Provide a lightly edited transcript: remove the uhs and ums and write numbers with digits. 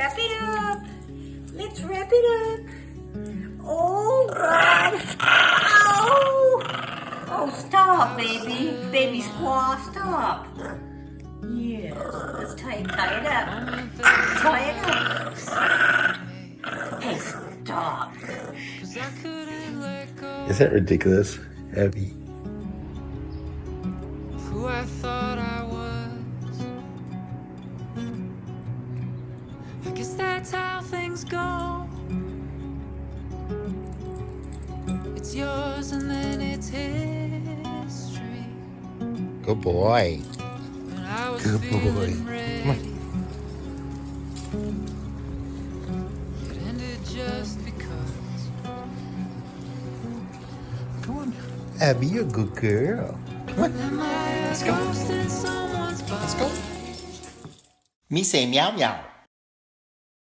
wrap it up. Let's wrap it up. Oh, God. Oh, stop, baby. Baby squaw, stop. Yes, let's tie it up. Tie it up. Hey, stop. Is that ridiculous, Abby? Who I thought I was. I guess that's how things go. It's yours and then it's history. Good boy. When I was Good boy. feeling Come on. ready, it ended just because. Come on. Abby, you're a good girl. Come on. Let's go. Let's go. Let's go. Me say meow meow.